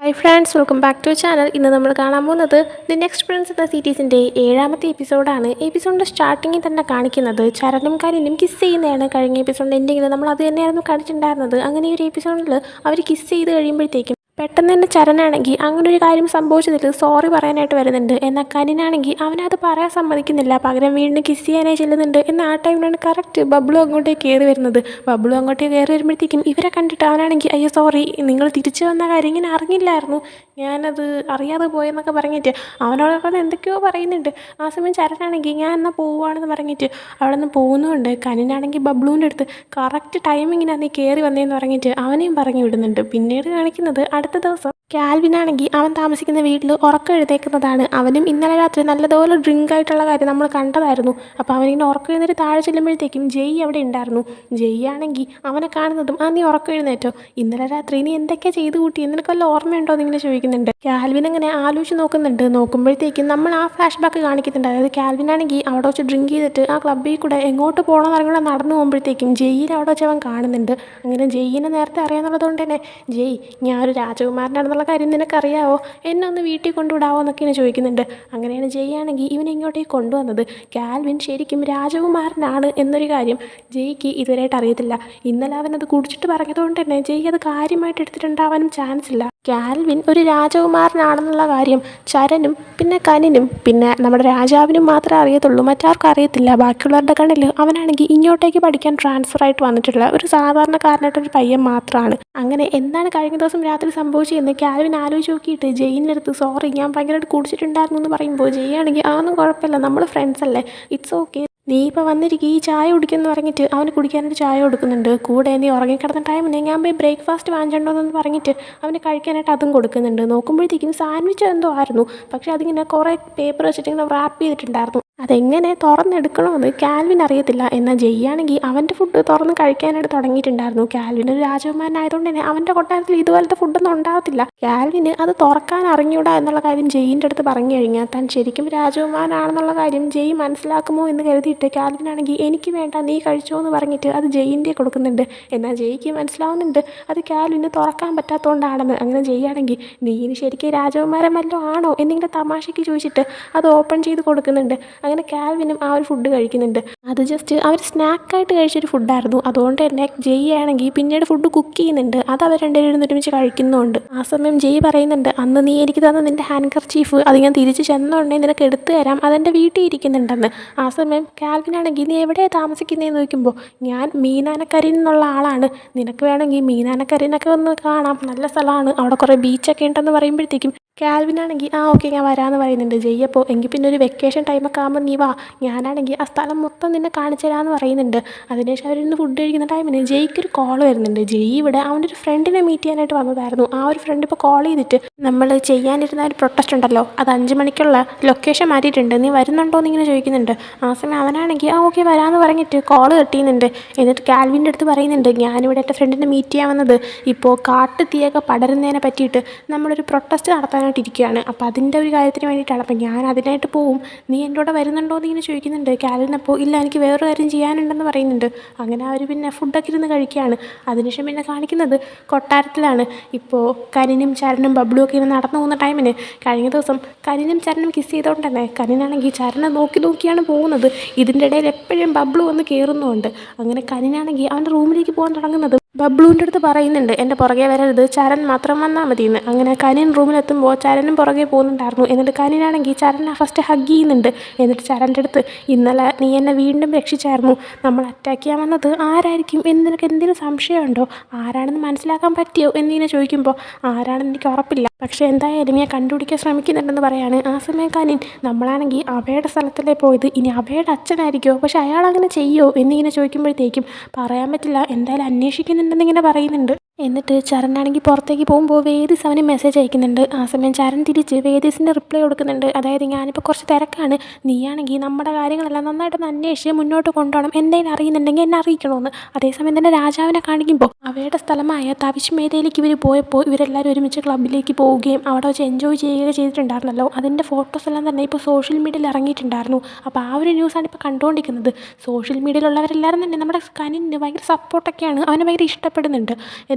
Hi friends, welcome back to channel. ഇന്ന് നമ്മൾ കാണാൻ പോകുന്നത് ദി നെക്സ്റ്റ് പ്രിൻസ് എന്ന സീരീസിൻ്റെ 7ാമത്തെ എപ്പിസോഡാണ്. എപ്പിസോഡിൻ്റെ സ്റ്റാർട്ടിങ്ങിൽ തന്നെ കാണിക്കുന്നത് ചരനും കാനിനും കിസ് ചെയ്യുന്നതാണ്. കഴിഞ്ഞ എപ്പിസോഡിൻ്റെ എൻഡിങ്ങിൽ നമ്മൾ അത് തന്നെയായിരുന്നു കാണിച്ചിട്ടുണ്ടായിരുന്നത്. അങ്ങനെ ഈ ഒരു എപ്പിസോഡിൽ അവർ കിസ് ചെയ്ത് കഴിയുമ്പോഴത്തേക്കും പെട്ടെന്ന് തന്നെ ചരനാണെങ്കിൽ അങ്ങനെ ഒരു കാര്യം സംഭവിച്ചതിൽ സോറി പറയാനായിട്ട് വരുന്നുണ്ട്. എന്നാൽ കനിനാണെങ്കിൽ അവനത് പറയാൻ സമ്മതിക്കുന്നില്ല, പകരം വീണ്ടും കിസ് ചെയ്യാനായി ചെല്ലുന്നുണ്ട്. എന്നാൽ ആ ടൈമിലാണ് കറക്റ്റ് ബബ്ലു അങ്ങോട്ടേക്ക് കയറി വരുന്നത്. ബബ്ലു അങ്ങോട്ടേക്ക് കയറി വരുമ്പോഴത്തേക്കും ഇവരെ കണ്ടിട്ട് അവനാണെങ്കിൽ അയ്യോ സോറി, നിങ്ങൾ തിരിച്ചു വന്ന കാര്യം ഇങ്ങനെ അറിഞ്ഞില്ലായിരുന്നു, ഞാനത് അറിയാതെ പോയെന്നൊക്കെ പറഞ്ഞിട്ട് അവനോടൊപ്പം എന്തൊക്കെയോ പറയുന്നുണ്ട്. ആ സമയം ചരനാണെങ്കിൽ ഞാൻ എന്നാൽ പോവുകയാണെന്ന് പറഞ്ഞിട്ട് അവിടെ നിന്ന് പോകുന്നുണ്ട്. കനിനാണെങ്കിൽ ബബ്ലുവിൻ്റെ അടുത്ത് കറക്റ്റ് ടൈമിങ്ങിനാണ് നീ കയറി വന്നതെന്ന് പറഞ്ഞിട്ട് അവനെയും പറഞ്ഞു വിടുന്നുണ്ട്. പിന്നീട് കാണിക്കുന്നത് അടുത്ത ദിവസം കാൽവിനാണെങ്കിൽ അവൻ താമസിക്കുന്ന വീട്ടിൽ ഉറക്കം എഴുന്നേൽക്കുന്നതാണ്. അവനും ഇന്നലെ രാത്രി നല്ലതുപോലെ ഡ്രിങ്ക് ആയിട്ടുള്ള കാര്യം നമ്മൾ കണ്ടതായിരുന്നു. അപ്പോൾ അവനിങ്ങനെ ഉറക്കം എഴുന്നേറ്റ് താഴെ ചെല്ലുമ്പോഴത്തേക്കും ജയ് അവിടെ ഉണ്ടായിരുന്നു. ജയ് ആണെങ്കിൽ അവനെ കാണുന്നതും നീ ഉറക്കം എഴുന്നേറ്റോ, ഇന്നലെ രാത്രി നീ എന്തൊക്കെയാണ് ചെയ്തു കൂട്ടി, നിനക്ക് വല്ല ഓർമ്മയുണ്ടോ എന്നിങ്ങനെ ചോദിക്കുന്നുണ്ട്. കാൽവിൻ അങ്ങനെ ആലോചിച്ച് നോക്കുമ്പോഴത്തേക്കും നമ്മൾ ആ ഫ്ലാഷ് ബാക്ക് കാണിക്കുന്നുണ്ട്. അതായത് കാൽവിനാണെങ്കിൽ അവിടെ വെച്ച് ഡ്രിങ്ക് ചെയ്തിട്ട് ആ ക്ലബ്ബിൽ കൂടെ എങ്ങോട്ട് പോകണമെന്ന് അറിഞ്ഞൂടെ നടന്നു പോകുമ്പോഴത്തേക്കും ജയ്യിനെ അവിടെ വെച്ച് അവൻ കാണുന്നുണ്ട്. അങ്ങനെ ജയ്യിനെ നേരത്തെ അറിയാമെന്നുള്ളത് കൊണ്ട് തന്നെ ജയ്, ഞാൻ ഒരു രാജകുമാരനാണെന്നുള്ള കാര്യം നിനക്കറിയാവോ, എന്നെ ഒന്ന് വീട്ടിൽ കൊണ്ടുവിടാവോ എന്നൊക്കെ ചോദിക്കുന്നുണ്ട്. അങ്ങനെയാണ് ജയ് ആണെങ്കിൽ ഇവനെ ഇങ്ങോട്ടേക്ക് കൊണ്ടുവന്നത്. കാൽവിൻ ശരിക്കും രാജകുമാരനാണ് എന്നൊരു കാര്യം ജയ്ക്ക് ഇതുവരെയായിട്ട് അറിയത്തില്ല. ഇന്നലെ അവനത് കുടിച്ചിട്ട് പറഞ്ഞതുകൊണ്ട് തന്നെ ജയ് അത് കാര്യമായിട്ട് എടുത്തിട്ടുണ്ടാവാനും ചാൻസ് ഇല്ല. കാൽവിൻ ഒരു രാജകുമാരനാണെന്നുള്ള കാര്യം ചരനും പിന്നെ കനിനും പിന്നെ നമ്മുടെ രാജാവിനും മാത്രമേ അറിയത്തുള്ളൂ, മറ്റാർക്കും അറിയത്തില്ല. ബാക്കിയുള്ളവരുടെ കണ്ണിൽ അവനാണെങ്കിൽ ഇങ്ങോട്ടേക്ക് പഠിക്കാൻ ട്രാൻസ്ഫർ ആയിട്ട് വന്നിട്ടുള്ള ഒരു സാധാരണക്കാരനായിട്ടൊരു പയ്യൻ മാത്രമാണ്. അങ്ങനെ എന്താണ് കഴിഞ്ഞ ദിവസം രാത്രി സംഭവിച്ചതെന്ന് കാൽവിൻ ആലോചിച്ച് നോക്കിയിട്ട് ജയിൻ്റെ അടുത്ത് സോറി ഞാൻ ഭയങ്കരമായിട്ട് കുടിച്ചിട്ടുണ്ടായിരുന്നു എന്ന് പറയുമ്പോൾ ജയ് ആണെങ്കിൽ അതൊന്നും കുഴപ്പമില്ല, നമ്മൾ ഫ്രണ്ട്സ് അല്ലേ, ഇറ്റ്സ് ഓക്കെ, നീ ഇപ്പോൾ വന്നിരിക്കും ഈ ചായ കുടിക്കുമെന്ന് പറഞ്ഞിട്ട് അവന് കുടിക്കാനായിട്ട് ചായ കൊടുക്കുന്നുണ്ട്. കൂടെ നീ ഉറങ്ങിക്കിടന്ന ടൈമിന് ഞാൻ പോയി ബ്രേക്ക്ഫാസ്റ്റ് വാങ്ങിച്ചിട്ടുണ്ടോയെന്ന് പറഞ്ഞിട്ട് അവന് കഴിക്കാനായിട്ട് അതും കൊടുക്കുന്നുണ്ട്. നോക്കുമ്പോഴത്തേക്കും സാൻഡ്വിച്ച് എന്തോ ആയിരുന്നു, പക്ഷേ അതിങ്ങനെ കുറേ പേപ്പർ വെച്ചിട്ട് ഇങ്ങനെ റാപ്പ് ചെയ്തിട്ടുണ്ടായിരുന്നു. അതെങ്ങനെ തുറന്നെടുക്കണമെന്ന് കാൽവിൻ അറിയത്തില്ല. എന്നാൽ ജയ് ആണെങ്കിൽ അവൻ്റെ ഫുഡ് തുറന്ന് കഴിക്കാനായിട്ട് തുടങ്ങിയിട്ടുണ്ടായിരുന്നു. കാൽവിൻ ഒരു രാജകുമാരനായതുകൊണ്ട് തന്നെ അവൻ്റെ കൊട്ടാരത്തിൽ ഇതുപോലത്തെ ഫുഡൊന്നും ഉണ്ടാകത്തില്ല. കാൽവിന് അത് തുറക്കാൻ അറിഞ്ഞൂടാ എന്നുള്ള കാര്യം ജയിൻ്റെ അടുത്ത് പറഞ്ഞു കഴിഞ്ഞാൽ താൻ ശരിക്കും രാജകുമാരനാണെന്നുള്ള കാര്യം ജയ് മനസ്സിലാക്കുമോ എന്ന് കരുതിയിട്ട് കാൽവിനാണെങ്കിൽ എനിക്ക് വേണ്ട നീ കഴിച്ചോ എന്ന് പറഞ്ഞിട്ട് അത് ജയിൻ്റെ കൊടുക്കുന്നുണ്ട്. എന്നാൽ ജയ്ക്ക് മനസ്സിലാവുന്നുണ്ട് അത് കാൽവിന് തുറക്കാൻ പറ്റാത്തതുകൊണ്ടാണെന്ന്. അങ്ങനെ ജയ് ആണെങ്കിൽ നീ ഇനി ശരിക്കും രാജകുമാരൻ വല്ലതും ആണോ എന്നിങ്ങനെ തമാശയ്ക്ക് ചോദിച്ചിട്ട് അത് ഓപ്പൺ ചെയ്ത് കൊടുക്കുന്നുണ്ട്. അങ്ങനെ കാൽവിനും ആ ഒരു ഫുഡ് കഴിക്കുന്നുണ്ട്. അത് ജസ്റ്റ് അവർ സ്നാക്കായിട്ട് കഴിച്ചൊരു ഫുഡായിരുന്നു. അതുകൊണ്ട് തന്നെ ജയ് ആണെങ്കിൽ പിന്നീട് ഫുഡ് കുക്ക് ചെയ്യുന്നുണ്ട്. അത് അവർ രണ്ടുപേരും ഒരുമിച്ച് കഴിക്കുന്നുണ്ട്. ആ സമയം ജയ് പറയുന്നുണ്ട് അന്ന് നീ എനിക്ക് തന്ന നിൻ്റെ ഹാൻകർച്ചീഫ് അത് ഞാൻ തിരിച്ച് ചെന്നുണ്ടെങ്കിൽ നിനക്ക് എടുത്തു തരാം, അതെൻ്റെ വീട്ടിൽ ഇരിക്കുന്നുണ്ടെന്ന്. ആ സമയം കാൽവിനാണെങ്കിൽ നീ എവിടെയാണ് താമസിക്കുന്നതെന്ന് ചോദിക്കുമ്പോൾ ഞാൻ മീനാനക്കരയിൽ നിന്നുള്ള ആളാണ്, നിനക്ക് വേണമെങ്കിൽ മീനാനക്കരയിനൊക്കെ ഒന്ന് കാണാം, നല്ല സ്ഥലമാണ്, അവിടെ കുറേ ബീച്ചൊക്കെ ഉണ്ടെന്ന് പറയുമ്പോഴത്തേക്കും കാൽവിനാണെങ്കിൽ ഓക്കെ ഞാൻ വരാമെന്ന് പറയുന്നുണ്ട്. ജയ് അപ്പോൾ എങ്കിൽ പിന്നെ ഒരു വെക്കേഷൻ ടൈമൊക്കെ ആകുമ്പോൾ നീ വാ, ഞാനാണെങ്കിൽ ആ സ്ഥലം മൊത്തം നിന്നെ കാണിച്ചു തരാമെന്ന് പറയുന്നുണ്ട്. അതിനുശേഷം അവരിന്ന് ഫുഡ് കഴിക്കുന്ന ടൈമിന് ജയ്ക്കൊരു കോൾ വരുന്നുണ്ട്. ജയ് ഇവിടെ അവൻ്റെ ഒരു ഫ്രണ്ടിനെ മീറ്റ് ചെയ്യാനായിട്ട് വന്നതായിരുന്നു. ആ ഒരു ഫ്രണ്ട് ഇപ്പോൾ കോൾ ചെയ്തിട്ട് നമ്മൾ ചെയ്യാനിരുന്ന ഒരു പ്രൊട്ടസ്റ്റ് ഉണ്ടല്ലോ അത് 5 മണിക്കുള്ള ലൊക്കേഷൻ മാറ്റിയിട്ടുണ്ട്, നീ വരുന്നുണ്ടോ എന്നിങ്ങനെ ചോദിക്കുന്നുണ്ട്. ആ സമയം അവനാണെങ്കിൽ ഓക്കെ വരാമെന്ന് പറഞ്ഞിട്ട് കോൾ കട്ട് ചെയ്യുന്നുണ്ട്. എന്നിട്ട് കാൽവിൻ്റെ അടുത്ത് പറയുന്നുണ്ട് ഞാനിവിടെ എൻ്റെ ഫ്രണ്ടിനെ മീറ്റ് ചെയ്യാൻ വന്നത് ഇപ്പോൾ കാട്ടുതീയൊക്കെ പടരുന്നതിനെ പറ്റിയിട്ട് നമ്മളൊരു പ്രൊട്ടസ്റ്റ് നടത്താനായിട്ടിരിക്കുകയാണ്, അപ്പോൾ അതിൻ്റെ ഒരു കാര്യത്തിന് വേണ്ടിയിട്ടാണ്, അപ്പോൾ ഞാൻ അതിനായിട്ട് പോവും, നീ എൻ്റെ കൂടെ വരുന്നുണ്ടോ എന്ന് ഇങ്ങനെ ചോദിക്കുന്നുണ്ട്. കാൽവിൻ അപ്പോൾ ഇല്ല എനിക്ക് വേറൊരു കാര്യം ചെയ്യാനുണ്ടെന്ന് പറയുന്നുണ്ട്. അങ്ങനെ അവർ പിന്നെ ഫുഡൊക്കെ ഇരുന്ന് കഴിക്കുകയാണ്. അതിനുശേഷം പിന്നെ കാണിക്കുന്നത് കൊട്ടാരത്തിലാണ്. ഇപ്പോൾ കനിനും ചരനും ബബ്ലു ഒക്കെ ഇങ്ങനെ നടന്നു പോകുന്ന ടൈമിന് കഴിഞ്ഞ ദിവസം കനിനും ചരനും കിസ് ചെയ്തുകൊണ്ട് തന്നെ കനിനാണെങ്കിൽ ചരനെ നോക്കിയാണ് പോകുന്നത്. ഇതിൻ്റെ ഇടയിൽ എപ്പോഴും ബബ്ലു വന്ന് കയറുന്നുമുണ്ട്. അങ്ങനെ കനിനാണെങ്കിൽ അവൻ്റെ റൂമിലേക്ക് പോകാൻ തുടങ്ങുന്നത് ബബ്ലുവിൻ്റെ അടുത്ത് പറയുന്നുണ്ട് എൻ്റെ പുറകെ വരരുത്, ചരൻ മാത്രം വന്നാൽ മതിയെന്ന്. അങ്ങനെ കനിൻ റൂമിലെത്തുമ്പോൾ ചരനും പുറകെ പോകുന്നുണ്ടായിരുന്നു. എന്നിട്ട് കനിനാണെങ്കിൽ ചരനെ ഫസ്റ്റ് ഹഗ് ചെയ്യുന്നുണ്ട്. എന്നിട്ട് ചരൻ്റെ അടുത്ത് ഇന്നലെ നീ എന്നെ വീണ്ടും രക്ഷിച്ചായിരുന്നു, നമ്മൾ അറ്റാക്ക് ചെയ്യാൻ വന്നത് ആരായിരിക്കും എന്ന് നിനക്ക് എന്തെങ്കിലും സംശയമുണ്ടോ, ആരാണെന്ന് മനസ്സിലാക്കാൻ പറ്റിയോ എന്നിങ്ങനെ ചോദിക്കുമ്പോൾ ആരാണെന്ന് എനിക്ക് ഉറപ്പില്ല, പക്ഷേ എന്തായാലും ഞാൻ കണ്ടുപിടിക്കാൻ ശ്രമിക്കുന്നുണ്ടെന്ന് പറയാണ്. ആ സമയം കനിൻ നമ്മളാണെങ്കിൽ അവയുടെ സ്ഥലത്തല്ലേ പോയത്, ഇനി അവയുടെ അച്ഛനായിരിക്കുമോ, പക്ഷെ അയാൾ അങ്ങനെ ചെയ്യുമോ എന്നിങ്ങനെ ചോദിക്കുമ്പോഴത്തേക്കും പറയാൻ പറ്റില്ല, എന്തായാലും അന്വേഷിക്കുന്നുണ്ടെന്നിങ്ങനെ പറയുന്നുണ്ട്. എന്നിട്ട് ചരനാണെങ്കിൽ പുറത്തേക്ക് പോകുമ്പോൾ വേദീസ് അവന് മെസ്സേജ് അയക്കുന്നുണ്ട്. ആ സമയം ചരൻ തിരിച്ച് വേദീസിൻ്റെ റിപ്ലൈ കൊടുക്കുന്നുണ്ട്. അതായത് ഞാനിപ്പോൾ കുറച്ച് തിരക്കാണ്, നീയാണെങ്കിൽ നമ്മുടെ കാര്യങ്ങളെല്ലാം നന്നായിട്ടൊന്ന് അന്വേഷിച്ച് മുന്നോട്ട് കൊണ്ടുപോകണം, എന്തെങ്കിലും അറിയുന്നുണ്ടെങ്കിൽ എന്നെ അറിയിക്കണമെന്ന്. അതേസമയം തന്നെ രാജാവിനെ കാണിക്കുമ്പോൾ അവയുടെ സ്ഥലമായ തവിശ് മേധയിലേക്ക് ഇവർ പോയപ്പോൾ ഇവരെല്ലാവരും ഒരുമിച്ച് ക്ലബ്ബിലേക്ക് പോവുകയും അവിടെ വെച്ച് എൻജോയ് ചെയ്യുകയൊക്കെ ചെയ്തിട്ടുണ്ടായിരുന്നല്ലോ, അതിൻ്റെ ഫോട്ടോസ് എല്ലാം തന്നെ ഇപ്പോൾ സോഷ്യൽ മീഡിയയിൽ ഇറങ്ങിയിട്ടുണ്ടായിരുന്നു. അപ്പോൾ ആ ഒരു ന്യൂസാണ് ഇപ്പോൾ കണ്ടുകൊണ്ടിരിക്കുന്നത്. സോഷ്യൽ മീഡിയയിലുള്ളവരെല്ലാവരും തന്നെ നമ്മുടെ കനിന് ഭയങ്കര സപ്പോർട്ടൊക്കെയാണ്, അവനെ ഭയങ്കര ഇഷ്ടപ്പെടുന്നുണ്ട്.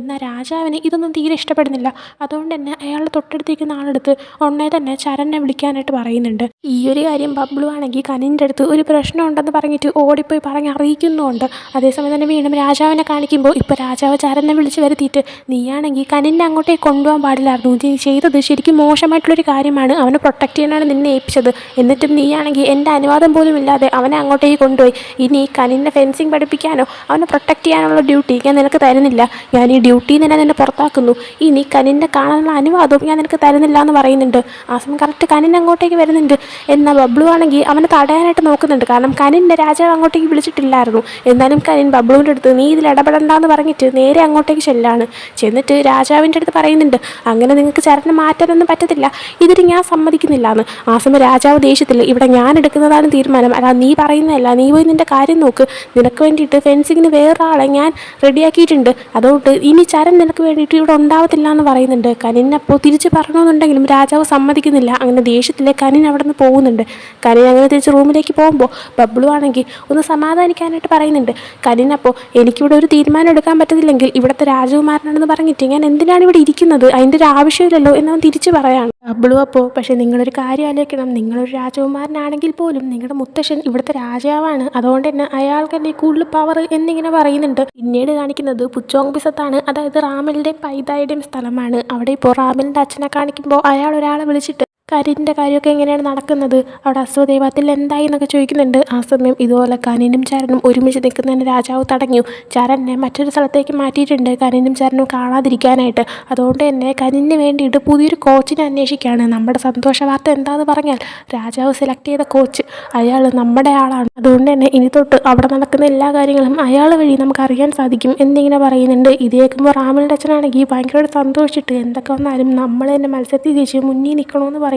എന്നാൽ രാജാവിന് ഇതൊന്നും തീരെ ഇഷ്ടപ്പെടുന്നില്ല. അതുകൊണ്ട് തന്നെ അയാളുടെ തൊട്ടടുത്തേക്ക് ആളെടുത്ത് ഉടനെ തന്നെ ചരണിനെ വിളിക്കാനായിട്ട് പറയുന്നുണ്ട്. ഈ ഒരു കാര്യം ബബ്ലു ആണെങ്കിൽ കനിൻ്റെ അടുത്ത് ഒരു പ്രശ്നം ഉണ്ടെന്ന് പറഞ്ഞിട്ട് ഓടിപ്പോയി പറഞ്ഞ് അറിയിക്കുന്നുമുണ്ട്. അതേസമയം തന്നെ വീണ്ടും രാജാവിനെ കാണിക്കുമ്പോൾ ഇപ്പോൾ രാജാവ് ചരണിനെ വിളിച്ച് വരുത്തിയിട്ട് നീയാണെങ്കിൽ കനിനെ അങ്ങോട്ടേക്ക് കൊണ്ടുപോകാൻ പാടില്ലായിരുന്നു, നീ ചെയ്തത് ശരിക്കും മോശമായിട്ടുള്ളൊരു കാര്യമാണ്, അവനെ പ്രൊട്ടക്റ്റ് ചെയ്യാനാണ് നിന്നെ ഏൽപ്പിച്ചത്, എന്നിട്ടും നീയാണെങ്കിൽ എൻ്റെ അനുവാദം പോലും ഇല്ലാതെ അവനെ അങ്ങോട്ടേക്ക് കൊണ്ടുപോയി. ഇനി കനിനെ ഫെൻസിങ് പഠിപ്പിക്കാനോ അവനെ പ്രൊട്ടക്റ്റ് ചെയ്യാനുള്ള ഡ്യൂട്ടി ഞാൻ നിനക്ക് തരുന്നില്ല, ഞാൻ ഈ ഡ്യൂട്ടിയിൽ നിന്ന് നിന്നെ പുറത്താക്കുന്നു, ഇനി കനിനെ കാണാനുള്ള അനുവാദവും ഞാൻ നിനക്ക് തരുന്നില്ല എന്ന് പറയുന്നുണ്ട്. ആ സമയം കറക്റ്റ് കനിൻ അങ്ങോട്ടേക്ക് വരുന്നുണ്ട്. എന്നാൽ ബബ്ലു ആണെങ്കിൽ അവനെ തടയാനായിട്ട് നോക്കുന്നുണ്ട്. കാരണം കനിൻ്റെ രാജാവ് അങ്ങോട്ടേക്ക് വിളിച്ചിട്ടില്ലായിരുന്നു. എന്നാലും കനിൻ ബബ്ലുവിൻ്റെ അടുത്ത് നീ ഇതിൽ ഇടപെടണ്ടെന്ന് പറഞ്ഞിട്ട് നേരെ അങ്ങോട്ടേക്ക് ചെന്നിട്ട് രാജാവിൻ്റെ അടുത്ത് പറയുന്നുണ്ട് അങ്ങനെ നിങ്ങൾക്ക് ചരണിനെ മാറ്റാനൊന്നും പറ്റത്തില്ല, ഇതിന് ഞാൻ സമ്മതിക്കുന്നില്ല എന്ന്. ആ സമയം രാജാവ് ദേഷ്യത്തിൽ ഇവിടെ ഞാൻ എടുക്കുന്നതാണ് തീരുമാനം, അല്ല നീ പറയുന്നതല്ല, നീ പോയി നിൻ്റെ കാര്യം നോക്ക്, നിനക്ക് വേണ്ടിയിട്ട് ഫെൻസിങ്ങിന് വേറൊരാളെ ഞാൻ റെഡിയാക്കിയിട്ടുണ്ട്, അതുകൊണ്ട് ഇനി ചരൺ നിനക്ക് വേണ്ടിയിട്ട് ഇവിടെ ഉണ്ടാവത്തില്ല എന്ന് പറയുന്നുണ്ട്. കനിനപ്പോൾ തിരിച്ച് പറയണമെന്നുണ്ടെങ്കിലും രാജാവ് സമ്മതിക്കുന്നില്ല. അങ്ങനെ ദേഷ്യത്തിലെ കനിൻ അവിടെ നിന്ന് പോകുന്നുണ്ട്. കനിൻ അങ്ങനെ തിരിച്ച് റൂമിലേക്ക് പോകുമ്പോൾ ബബ്ലു ആണെങ്കിൽ ഒന്ന് സമാധാനിക്കാനായിട്ട് പറയുന്നുണ്ട്. കനിനപ്പോൾ എനിക്കിവിടെ ഒരു തീരുമാനം എടുക്കാൻ പറ്റത്തില്ലെങ്കിൽ ഇവിടുത്തെ രാജകുമാരനാണെന്ന് പറഞ്ഞിട്ട് ഞാൻ എന്തിനാണ് ഇവിടെ ഇരിക്കുന്നത്, അതിൻ്റെ ഒരു ആവശ്യമില്ലല്ലോ എന്നവൻ തിരിച്ച് പറയാണ്. ബബ്ലു അപ്പോൾ പക്ഷേ നിങ്ങളൊരു കാര്യം ആലോചിക്കണം, നിങ്ങളൊരു രാജകുമാരനാണെങ്കിൽ പോലും നിങ്ങളുടെ മുത്തശ്ശൻ ഇവിടുത്തെ രാജാവാണ്, അതുകൊണ്ട് തന്നെ അയാൾക്ക് തന്നെ കൂടുതൽ പവർ എന്നിങ്ങനെ പറയുന്നുണ്ട്. പിന്നീട് കാണിക്കുന്നത് പുച്ചോങ് പിസത്താണ്, അതായത് റാമലിൻ്റെയും പൈതായുടെയും സ്ഥലമാണ്. അവിടെ ഇപ്പോൾ റാമലിൻ്റെ അച്ഛനെ കാണിക്കുമ്പോൾ അയാൾ ഒരാളെ വിളിച്ചിട്ട് കനിൻ്റെ കാര്യമൊക്കെ എങ്ങനെയാണ് നടക്കുന്നത്, അവിടെ അശ്വദേവത്തിൽ എന്തായി എന്നൊക്കെ ചോദിക്കുന്നുണ്ട്. ആ സമയം ഇതുപോലെ കനിനും ചരനും ഒരുമിച്ച് നിൽക്കുന്നതിന് രാജാവ് തടഞ്ഞു. ചരനെ മറ്റൊരു സ്ഥലത്തേക്ക് മാറ്റിയിട്ടുണ്ട് കനിനും ചരനും കാണാതിരിക്കാനായിട്ട്. അതുകൊണ്ട് തന്നെ കനിന് വേണ്ടിയിട്ട് പുതിയൊരു കോച്ചിനെ അന്വേഷിക്കുകയാണ്. നമ്മുടെ സന്തോഷ വാർത്ത എന്താണെന്ന് പറഞ്ഞാൽ രാജാവ് സെലക്ട് ചെയ്ത കോച്ച് അയാൾ നമ്മുടെ ആളാണ്, അതുകൊണ്ട് തന്നെ ഇനി തൊട്ട് അവിടെ നടക്കുന്ന എല്ലാ കാര്യങ്ങളും അയാൾ വഴി നമുക്ക് അറിയാൻ സാധിക്കും എന്നിങ്ങനെ പറയുന്നുണ്ട്. ഇത് കേൾക്കുമ്പോൾ റാമലിൻ്റെ അച്ഛനാണെങ്കിൽ ഭയങ്കരമായിട്ട് സന്തോഷിച്ചിട്ട് എന്തൊക്കെ വന്നാലും നമ്മൾ തന്നെ മത്സരത്തിൽ ജയിച്ച് മുന്നിൽ നിൽക്കണമെന്ന് പറയുന്നുണ്ട്.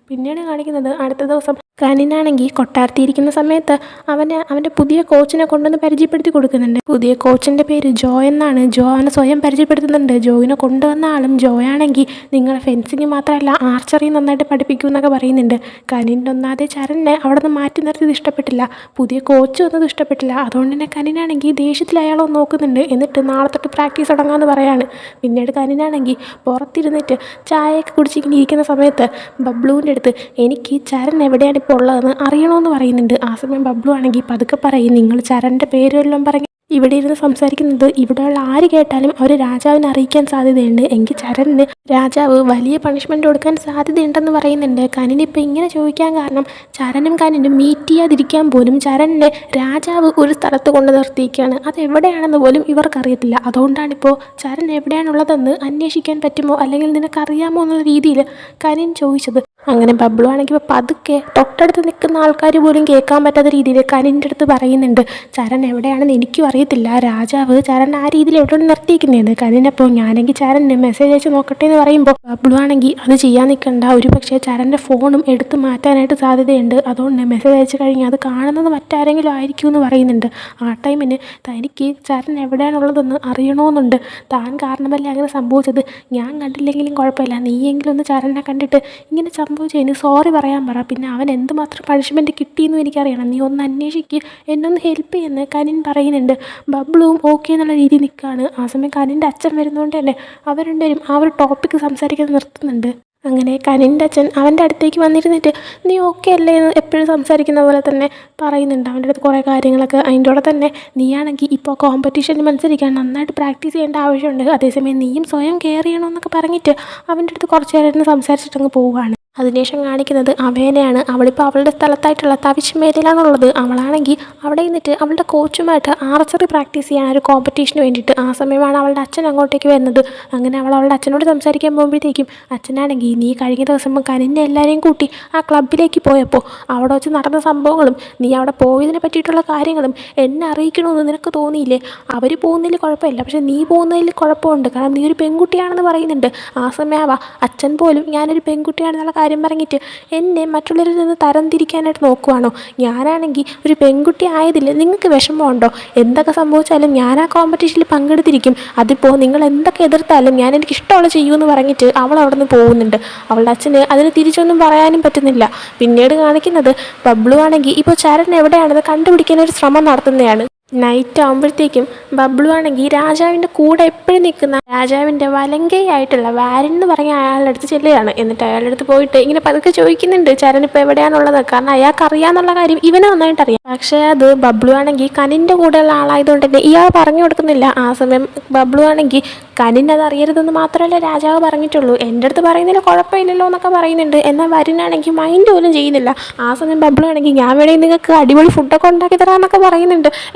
പിന്നീട് കാണിക്കുന്നത് അടുത്ത ദിവസം കനിനാണെങ്കിൽ കൊട്ടാരത്തിയിരിക്കുന്ന സമയത്ത് അവൻ്റെ പുതിയ കോച്ചിനെ കൊണ്ടുവന്ന് പരിചയപ്പെടുത്തി കൊടുക്കുന്നുണ്ട്. പുതിയ കോച്ചിൻ്റെ പേര് ജോ എന്നാണ്. ജോ അവനെ സ്വയം പരിചയപ്പെടുത്തുന്നുണ്ട്. ജോയിനെ കൊണ്ടുവന്ന ആളും ജോയാണെങ്കിൽ നിങ്ങളെ ഫെൻസിങ് മാത്രമല്ല ആർച്ചറി നന്നായിട്ട് പഠിപ്പിക്കും എന്നൊക്കെ പറയുന്നുണ്ട്. കനിൻ്റെ ഒന്നാതെ ചരണിനെ അവിടെ നിന്ന് മാറ്റി നിർത്തിയത് ഇഷ്ടപ്പെട്ടില്ല, പുതിയ കോച്ച് വന്നത് ഇഷ്ടപ്പെട്ടില്ല. അതുകൊണ്ട് തന്നെ കനിനാണെങ്കിൽ ദേഷ്യത്തിൽ അയാളെ നോക്കുന്നുണ്ട്. എന്നിട്ട് നാളെ തൊട്ട് പ്രാക്ടീസ് തുടങ്ങാമെന്ന് പറയാണ്. പിന്നീട് കനിനാണെങ്കിൽ പുറത്തിരുന്നിട്ട് ചായയൊക്കെ കുടിച്ചിങ്ങനെ ഇരിക്കുന്ന സമയത്ത് ബബ്ലുവിൻ്റെ അടുത്ത് എനിക്ക് ചരൺ എവിടെയാണ് ഇപ്പോൾ ഉള്ളതെന്ന് അറിയണമെന്ന് പറയുന്നുണ്ട്. ആ സമയം ബബ്ലു ആണെങ്കിൽ പതുക്കെ പറയും നിങ്ങൾ ചരൻ്റെ പേരെല്ലാം പറഞ്ഞ് ഇവിടെ ഇരുന്ന് സംസാരിക്കുന്നത് ഇവിടെയുള്ള ആര് കേട്ടാലും അവർ രാജാവിനെ അറിയിക്കാൻ സാധ്യതയുണ്ട്, എങ്കിൽ ചരണിന് രാജാവ് വലിയ പണിഷ്മെൻറ്റ് കൊടുക്കാൻ സാധ്യതയുണ്ടെന്ന് പറയുന്നുണ്ട്. കനിനിപ്പോൾ ഇങ്ങനെ ചോദിക്കാൻ കാരണം ചരനും കനിനും മീറ്റ് ചെയ്യാതിരിക്കാൻ പോലും ചരണിനെ രാജാവ് ഒരു സ്ഥലത്ത് കൊണ്ട് നിർത്തിയിരിക്കുകയാണ്, അതെവിടെയാണെന്ന് പോലും ഇവർക്കറിയത്തില്ല. അതുകൊണ്ടാണിപ്പോൾ ചരൺ എവിടെയാണുള്ളതെന്ന് അന്വേഷിക്കാൻ പറ്റുമോ അല്ലെങ്കിൽ നിനക്കറിയാമോ എന്നുള്ള രീതിയിൽ കനിൻ ചോദിച്ചത്. അങ്ങനെ ബബ്ലു ആണെങ്കിൽ ഇപ്പോൾ പതുക്കെ തൊട്ടടുത്ത് നിൽക്കുന്ന ആൾക്കാർ പോലും കേൾക്കാൻ പറ്റാത്ത രീതിയിൽ കനിൻ്റെ അടുത്ത് പറയുന്നുണ്ട് ചരൺ എവിടെയാണെന്ന് എനിക്കും അറിയത്തില്ല, രാജാവ് ചരൺ ആ രീതിയിൽ എവിടെ നിർത്തിയിരിക്കുന്നതെന്ന്. കനിനപ്പോൾ ഞാനെങ്കിൽ ചരണിന് മെസ്സേജ് അയച്ച് നോക്കട്ടെ എന്ന് പറയുമ്പോൾ ബബ്ലു ആണെങ്കിൽ അത് ചെയ്യാൻ നിൽക്കണ്ട, ഒരു പക്ഷേ ചരൻ്റെ ഫോണും എടുത്ത് മാറ്റാനായിട്ട് സാധ്യതയുണ്ട്, അതുകൊണ്ട് മെസ്സേജ് അയച്ചു കഴിഞ്ഞാൽ അത് കാണുന്നത് മറ്റാരെങ്കിലും ആയിരിക്കും എന്ന് പറയുന്നുണ്ട്. ആ ടൈമിന് തനിക്ക് ചരൺ എവിടെയാണുള്ളതെന്ന് അറിയണമെന്നുണ്ട്, താൻ കാരണമല്ലേ അങ്ങനെ സംഭവിച്ചത്, ഞാൻ കണ്ടില്ലെങ്കിലും കുഴപ്പമില്ല, നീയെങ്കിലും ഒന്ന് ചരണിനെ കണ്ടിട്ട് ഇങ്ങനെ സംഭവിച്ചതിന് സോറി പറയാൻ പറ, പിന്നെ അവൻ എന്തുമാത്രം പണിഷ്മെൻറ്റ് കിട്ടിയെന്നും എനിക്കറിയണം, നീ ഒന്ന് അന്വേഷിക്കുക, എന്നൊന്ന് ഹെൽപ്പ് ചെയ്യുന്ന കനിൻ പറയുന്നുണ്ട്. ബബ്ലുവും ഓക്കെ എന്നുള്ള രീതിയിൽ നിൽക്കുകയാണ്. ആ സമയം കനിൻ്റെ അച്ഛൻ വരുന്നതുകൊണ്ട് തന്നെ അവർ രണ്ടുപേരും ആ ഒരു ടോപ്പിക്ക് സംസാരിക്കാൻ നിർത്തുന്നുണ്ട്. അങ്ങനെ കനിൻ്റെ അച്ഛൻ അവൻ്റെ അടുത്തേക്ക് വന്നിരുന്നിട്ട് നീ ഓക്കെ അല്ലേ എന്ന് എപ്പോഴും സംസാരിക്കുന്ന പോലെ തന്നെ പറയുന്നുണ്ട് അവൻ്റെ അടുത്ത് കുറേ കാര്യങ്ങളൊക്കെ. അതിൻ്റെ കൂടെ തന്നെ നീയാണെങ്കിൽ ഇപ്പോൾ കോമ്പറ്റീഷനിൽ മത്സരിക്കാൻ നന്നായിട്ട് പ്രാക്ടീസ് ചെയ്യേണ്ട ആവശ്യമുണ്ട്, അതേസമയം നീയും സ്വയം കെയർ ചെയ്യണമെന്നൊക്കെ പറഞ്ഞിട്ട് അവൻ്റെ അടുത്ത് കുറച്ച് നേരം സംസാരിച്ചിട്ടങ്ങ് പോവുകയാണ്. അതിനുശേഷം കാണിക്കുന്നത് അവേനയാണ്. അവളിപ്പോൾ അവളുടെ സ്ഥലത്തായിട്ടുള്ള തവിശ് മേഖലയിലാണുള്ളത്. അവളാണെങ്കിൽ അവിടെ നിന്നിട്ട് അവളുടെ കോച്ചുമായിട്ട് ആർച്ചറി പ്രാക്ടീസ് ചെയ്യാൻ ഒരു കോമ്പറ്റീഷന് വേണ്ടിയിട്ട്. ആ സമയമാണ് അവളുടെ അച്ഛൻ അങ്ങോട്ടേക്ക് വരുന്നത്. അങ്ങനെ അവളുടെ അച്ഛനോട് സംസാരിക്കാൻ പോകുമ്പോഴത്തേക്കും അച്ഛനാണെങ്കിൽ നീ കഴിഞ്ഞ ദിവസം കനിന്നെ എല്ലാവരെയും കൂട്ടി ആ ക്ലബിലേക്ക് പോയപ്പോൾ അവിടെ വെച്ച് നടന്ന സംഭവങ്ങളും നീ അവിടെ പോയതിനെ പറ്റിയിട്ടുള്ള കാര്യങ്ങളും എന്നെ അറിയിക്കണമെന്ന് നിനക്ക് തോന്നിയില്ലേ, അവർ പോകുന്നതിൽ കുഴപ്പമില്ല പക്ഷേ നീ പോകുന്നതിൽ കുഴപ്പമുണ്ട്, കാരണം നീ ഒരു പെൺകുട്ടിയാണെന്ന് പറയുന്നുണ്ട്. ആ സമയമാവാ അച്ഛൻ പോലും ഞാനൊരു പെൺകുട്ടിയാണെന്നുള്ള കാര്യം പറഞ്ഞിട്ട് എന്നെ മറ്റുള്ളവരിൽ നിന്ന് തരംതിരിക്കാനായിട്ട് നോക്കുവാണോ, ഞാനാണെങ്കിൽ ഒരു പെൺകുട്ടി ആയതിൽ നിങ്ങൾക്ക് വിഷമമുണ്ടോ, എന്തൊക്കെ സംഭവിച്ചാലും ഞാൻ ആ കോമ്പറ്റീഷനിൽ പങ്കെടുത്തിരിക്കും, അതിപ്പോൾ നിങ്ങൾ എന്തൊക്കെ എതിർത്താലും ഞാൻ എനിക്ക് ഇഷ്ടമുള്ള ചെയ്യുമെന്ന് പറഞ്ഞിട്ട് അവൾ അവിടെ നിന്ന് പോകുന്നുണ്ട്. അവളുടെ അച്ഛന് അതിന് തിരിച്ചൊന്നും പറയാനും പറ്റുന്നില്ല. പിന്നീട് കാണിക്കുന്നത് ബബ്ലു ആണെങ്കിൽ ഇപ്പോൾ ചരൺ എവിടെയാണെന്ന് കണ്ടുപിടിക്കാൻ ഒരു ശ്രമം നടത്തുന്നതാണ്. നൈറ്റ് ആകുമ്പോഴത്തേക്കും ബബ്ലു ആണെങ്കിൽ രാജാവിൻ്റെ കൂടെ എപ്പോഴും നിൽക്കുന്ന രാജാവിൻ്റെ വലങ്കയായിട്ടുള്ള വാരൻ എന്ന് പറഞ്ഞ അയാളുടെ അടുത്ത് ചെല്ലുകയാണ്. എന്നിട്ട് അയാളുടെ അടുത്ത് പോയിട്ട് ഇങ്ങനെ പതുക്കെ ചോദിക്കുന്നുണ്ട് ചരൺ ഇപ്പോൾ എവിടെയാണുള്ളത്. കാരണം അയാൾക്ക് അറിയാമെന്നുള്ള കാര്യം ഇവനെ നന്നായിട്ട് അറിയാം. പക്ഷേ അത് ബബ്ലു ആണെങ്കിൽ കനിൻ്റെ കൂടെയുള്ള ആളായതുകൊണ്ട് തന്നെ ഇയാൾ പറഞ്ഞു കൊടുക്കുന്നില്ല. ആ സമയം ബബ്ലു ആണെങ്കിൽ കനിൻ അത് അറിയരുതെന്ന് മാത്രമല്ല രാജാവ് പറഞ്ഞിട്ടുള്ളൂ. എൻ്റെ അടുത്ത് പറയുന്നതിൽ കുഴപ്പമില്ലല്ലോ എന്നൊക്കെ പറയുന്നുണ്ട്. എന്നാൽ വരുന്നാണെങ്കിൽ മൈൻഡ് പോലും ചെയ്യുന്നില്ല. ആ സമയം ബബ്ലു ആണെങ്കിൽ ഞാൻ വേണമെങ്കിൽ നിങ്ങൾക്ക് അടിപൊളി ഫുഡൊക്കെ ഉണ്ടാക്കി തരാമെന്നൊക്കെ പറയുന്നുണ്ട്.